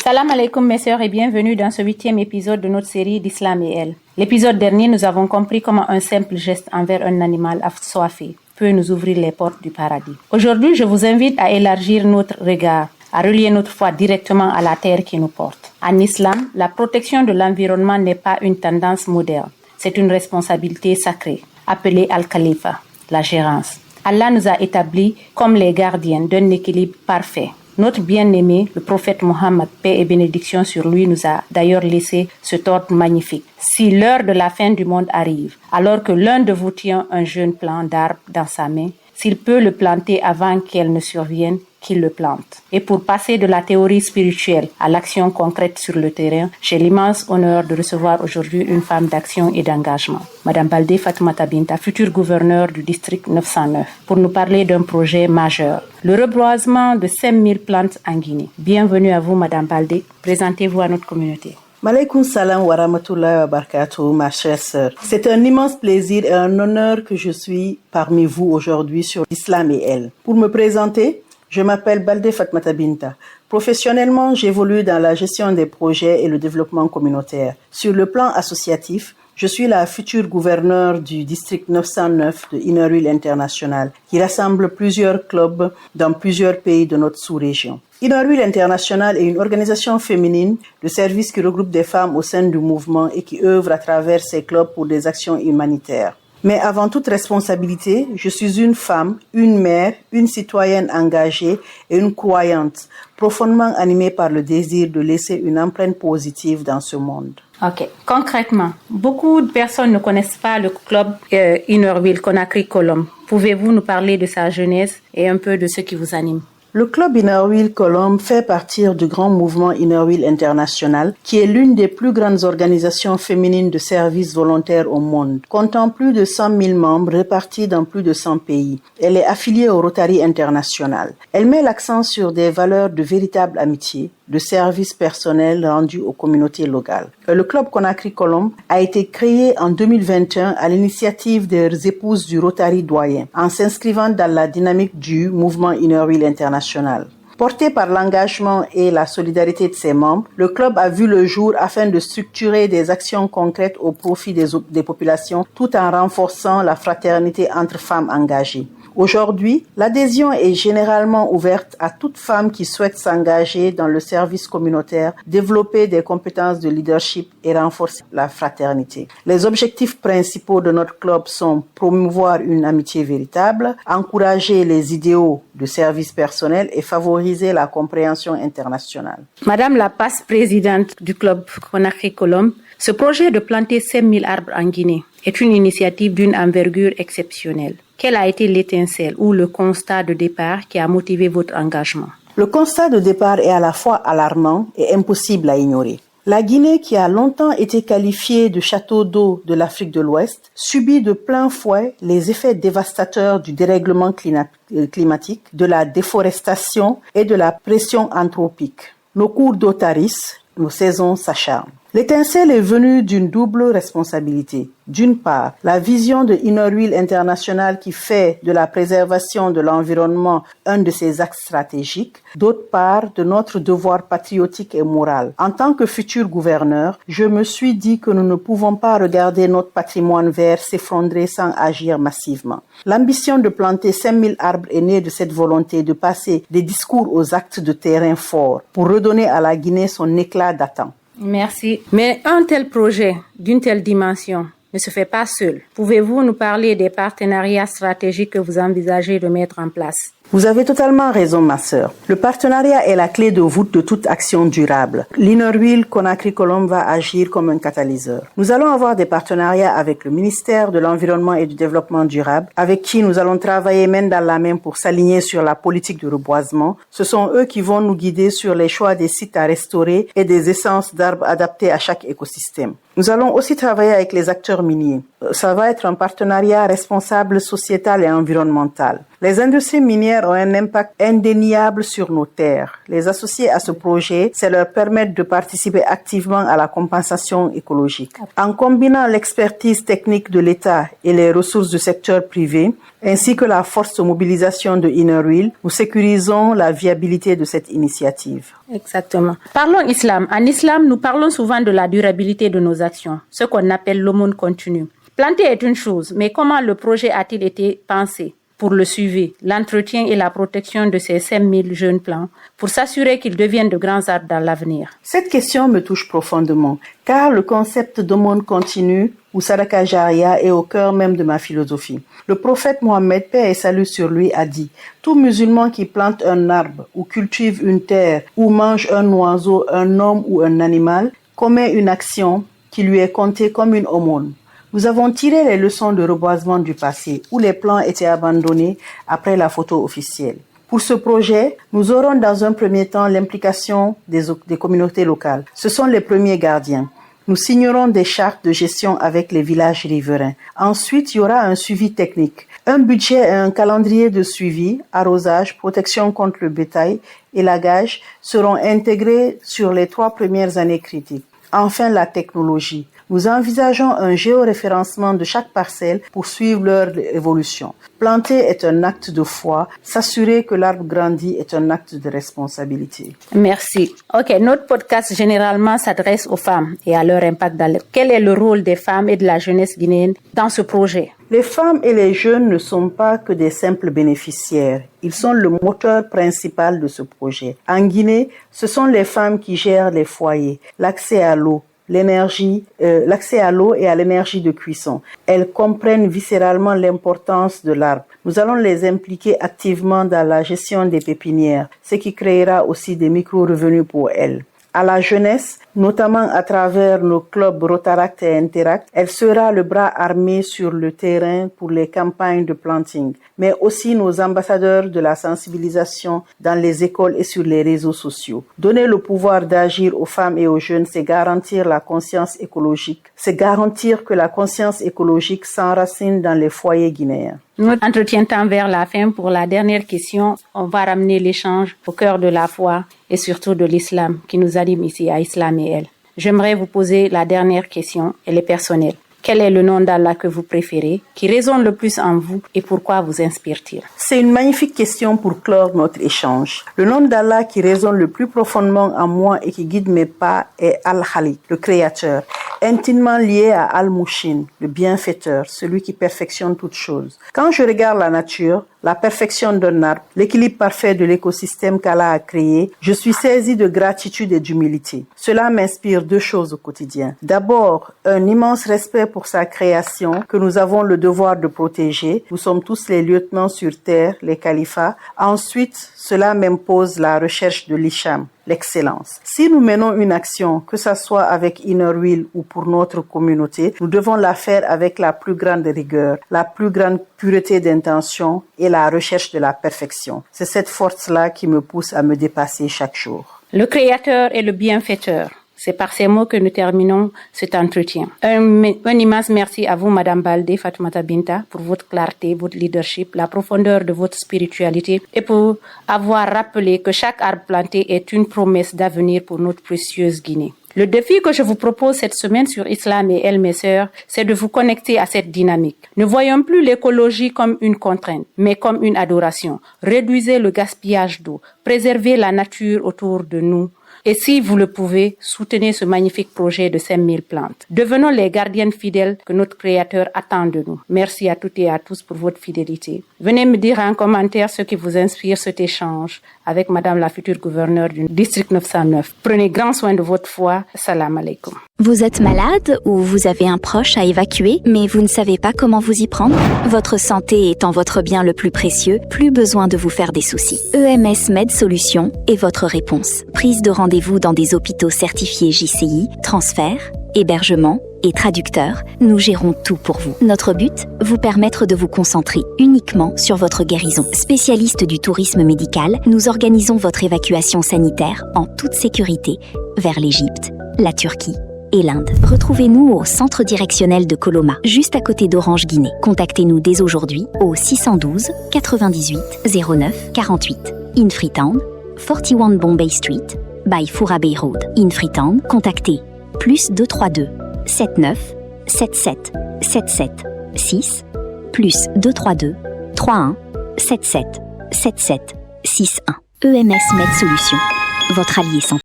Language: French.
Salam alaikum mes sœurs et bienvenue dans ce 8e épisode de notre série d'Islam et elle. L'épisode dernier, nous avons compris comment un simple geste envers un animal assoiffé peut nous ouvrir les portes du paradis. Aujourd'hui, je vous invite à élargir notre regard, à relier notre foi directement à la terre qui nous porte. En islam, la protection de l'environnement n'est pas une tendance moderne, c'est une responsabilité sacrée, appelée Al-Khalifa, la gérance. Allah nous a établis comme les gardiens d'un équilibre parfait. Notre bien-aimé, le prophète Mohammed, paix et bénédiction sur lui, nous a d'ailleurs laissé cet ordre magnifique. Si l'heure de la fin du monde arrive, alors que l'un de vous tient un jeune plant d'arbre dans sa main, s'il peut le planter avant qu'elle ne survienne, qu'il le plante. Et pour passer de la théorie spirituelle à l'action concrète sur le terrain, j'ai l'immense honneur de recevoir aujourd'hui une femme d'action et d'engagement, Madame Baldé Fatoumata Binta, future gouverneure du district 909, pour nous parler d'un projet majeur, le reboisement de 5000 plantes en Guinée. Bienvenue à vous, Madame Baldé. Présentez-vous à notre communauté. Malaikum salam wa rahmatullahi wa barakatuh, ma chère sœur. C'est un immense plaisir et un honneur que je suis parmi vous aujourd'hui sur l'Islam et elle. Pour me présenter, je m'appelle Baldé Fatoumata Binta. Professionnellement, j'évolue dans la gestion des projets et le développement communautaire. Sur le plan associatif, je suis la future gouverneure du district 909 de Inner Wheel International, qui rassemble plusieurs clubs dans plusieurs pays de notre sous-région. Inner Wheel International est une organisation féminine de service qui regroupe des femmes au sein du mouvement et qui œuvre à travers ces clubs pour des actions humanitaires. Mais avant toute responsabilité, je suis une femme, une mère, une citoyenne engagée et une croyante, profondément animée par le désir de laisser une empreinte positive dans ce monde. Ok. Concrètement, beaucoup de personnes ne connaissent pas le club Inner Wheel Conakry Colombe. Pouvez-vous nous parler de sa genèse et un peu de ce qui vous anime? Le club Inner Wheel Colombe fait partie du grand mouvement Inner Wheel International, qui est l'une des plus grandes organisations féminines de services volontaires au monde, comptant plus de 100 000 membres répartis dans plus de 100 pays. Elle est affiliée au Rotary International. Elle met l'accent sur des valeurs de véritable amitié, de services personnels rendus aux communautés locales. Le club Conakry Colombe a été créé en 2021 à l'initiative des épouses du Rotary doyen, en s'inscrivant dans la dynamique du mouvement Inner Wheel International. Porté par l'engagement et la solidarité de ses membres, le club a vu le jour afin de structurer des actions concrètes au profit des populations tout en renforçant la fraternité entre femmes engagées. Aujourd'hui, l'adhésion est généralement ouverte à toute femme qui souhaite s'engager dans le service communautaire, développer des compétences de leadership et renforcer la fraternité. Les objectifs principaux de notre club sont promouvoir une amitié véritable, encourager les idéaux de service personnel et favoriser la compréhension internationale. Madame la passe-présidente du club Conakry Colombe, ce projet de planter 5000 arbres en Guinée est une initiative d'une envergure exceptionnelle. Quelle a été l'étincelle ou le constat de départ qui a motivé votre engagement? Le constat de départ est à la fois alarmant et impossible à ignorer. La Guinée, qui a longtemps été qualifiée de château d'eau de l'Afrique de l'Ouest, subit de plein fouet les effets dévastateurs du dérèglement climatique, de la déforestation et de la pression anthropique. Nos cours d'eau tarissent, nos saisons s'acharnent. L'étincelle est venue d'une double responsabilité. D'une part, la vision de Inner Wheel International qui fait de la préservation de l'environnement un de ses axes stratégiques. D'autre part, de notre devoir patriotique et moral. En tant que futur gouverneur, je me suis dit que nous ne pouvons pas regarder notre patrimoine vert s'effondrer sans agir massivement. L'ambition de planter 5000 arbres est née de cette volonté de passer des discours aux actes de terrain forts pour redonner à la Guinée son éclat datant. Merci. Mais un tel projet d'une telle dimension ne se fait pas seul. Pouvez-vous nous parler des partenariats stratégiques que vous envisagez de mettre en place? Vous avez totalement raison, ma sœur. Le partenariat est la clé de voûte de toute action durable. L'Inner Wheel Conakry Colombe va agir comme un catalyseur. Nous allons avoir des partenariats avec le ministère de l'Environnement et du Développement durable, avec qui nous allons travailler main dans la main pour s'aligner sur la politique de reboisement. Ce sont eux qui vont nous guider sur les choix des sites à restaurer et des essences d'arbres adaptées à chaque écosystème. Nous allons aussi travailler avec les acteurs miniers. Ça va être un partenariat responsable sociétal et environnemental. Les industries minières pépinières ont un impact indéniable sur nos terres. Les associer à ce projet, c'est leur permettre de participer activement à la compensation écologique. En combinant l'expertise technique de l'État et les ressources du secteur privé, ainsi que la force de mobilisation de InnerWheel, nous sécurisons la viabilité de cette initiative. Exactement. Parlons islam. En islam, nous parlons souvent de la durabilité de nos actions, ce qu'on appelle l'aumône continue. Planter est une chose, mais comment le projet a-t-il été pensé pour le suivi, l'entretien et la protection de ces 5000 jeunes plants pour s'assurer qu'ils deviennent de grands arbres dans l'avenir? Cette question me touche profondément, car le concept d'aumône continue ou Sadaka Jaria est au cœur même de ma philosophie. Le prophète Mohammed, paix et salut sur lui, a dit « Tout musulman qui plante un arbre ou cultive une terre ou mange un oiseau, un homme ou un animal commet une action qui lui est comptée comme une aumône. » Nous avons tiré les leçons de reboisement du passé, où les plants étaient abandonnés après la photo officielle. Pour ce projet, nous aurons dans un premier temps l'implication des communautés locales. Ce sont les premiers gardiens. Nous signerons des chartes de gestion avec les villages riverains. Ensuite, il y aura un suivi technique. Un budget et un calendrier de suivi, arrosage, protection contre le bétail et lagage seront intégrés sur les 3 premières années critiques. Enfin, la technologie. Nous envisageons un géoréférencement de chaque parcelle pour suivre leur évolution. Planter est un acte de foi. S'assurer que l'arbre grandit est un acte de responsabilité. Merci. Ok, notre podcast généralement s'adresse aux femmes et à leur impact dans le... Quel est le rôle des femmes et de la jeunesse guinéenne dans ce projet? Les femmes et les jeunes ne sont pas que des simples bénéficiaires. Ils sont le moteur principal de ce projet. En Guinée, ce sont les femmes qui gèrent les foyers, l'accès à l'eau, l'accès à l'eau et à l'énergie de cuisson. Elles comprennent viscéralement l'importance de l'arbre. Nous allons les impliquer activement dans la gestion des pépinières, ce qui créera aussi des micro-revenus pour elles. À la jeunesse, notamment à travers nos clubs Rotaract et Interact, elle sera le bras armé sur le terrain pour les campagnes de planting, mais aussi nos ambassadeurs de la sensibilisation dans les écoles et sur les réseaux sociaux. Donner le pouvoir d'agir aux femmes et aux jeunes, c'est garantir la conscience écologique, c'est garantir que la conscience écologique s'enracine dans les foyers guinéens. Notre entretien tend vers la fin. Pour la dernière question, on va ramener l'échange au cœur de la foi et surtout de l'islam qui nous anime ici à Islam et Elle. J'aimerais vous poser la dernière question, elle est personnelle. Quel est le nom d'Allah que vous préférez, qui résonne le plus en vous et pourquoi vous inspire-t-il? C'est une magnifique question pour clore notre échange. Le nom d'Allah qui résonne le plus profondément en moi et qui guide mes pas est Al-Khaliq, le Créateur, intimement lié à Al-Mushin, le bienfaiteur, celui qui perfectionne toutes choses. Quand je regarde la nature, la perfection d'un arbre, l'équilibre parfait de l'écosystème qu'Allah a créé, je suis saisi de gratitude et d'humilité. Cela m'inspire 2 choses au quotidien. D'abord, un immense respect pour sa création que nous avons le devoir de protéger. Nous sommes tous les lieutenants sur terre, les califats. Ensuite, cela m'impose la recherche de l'Isham, l'excellence. Si nous menons une action, que ce soit avec InnerWheel ou pour notre communauté, nous devons la faire avec la plus grande rigueur, la plus grande pureté d'intention et la recherche de la perfection. C'est cette force-là qui me pousse à me dépasser chaque jour. Le Créateur est le bienfaiteur. C'est par ces mots que nous terminons cet entretien. Un immense merci à vous, Madame Baldé Fatoumata Binta, pour votre clarté, votre leadership, la profondeur de votre spiritualité et pour avoir rappelé que chaque arbre planté est une promesse d'avenir pour notre précieuse Guinée. Le défi que je vous propose cette semaine sur Islam et Elle, mes sœurs, c'est de vous connecter à cette dynamique. Ne voyons plus l'écologie comme une contrainte, mais comme une adoration. Réduisez le gaspillage d'eau, préservez la nature autour de nous. Et si vous le pouvez, soutenez ce magnifique projet de 5000 plantes. Devenons les gardiennes fidèles que notre Créateur attend de nous. Merci à toutes et à tous pour votre fidélité. Venez me dire en commentaire ce qui vous inspire cet échange avec Madame la future gouverneure du district 909. Prenez grand soin de votre foi. Salam alaikum. Vous êtes malade ou vous avez un proche à évacuer, mais vous ne savez pas comment vous y prendre? Votre santé étant votre bien le plus précieux, plus besoin de vous faire des soucis. EMS Med Solutions est votre réponse. Prise de rendez-vous dans des hôpitaux certifiés JCI, transfert, hébergement et traducteur, nous gérons tout pour vous. Notre but, vous permettre de vous concentrer uniquement sur votre guérison. Spécialiste du tourisme médical, nous organisons votre évacuation sanitaire en toute sécurité vers l'Égypte, la Turquie et l'Inde. Retrouvez-nous au centre directionnel de Coloma, juste à côté d'Orange Guinée. Contactez-nous dès aujourd'hui au 612 98 09 48. In Freetown, 41 Bombay Street, by Fura Bay Road. In Freetown, contactez +232 79 77 77 6 +232 31 77 77 61. EMS Med Solutions, votre allié santé.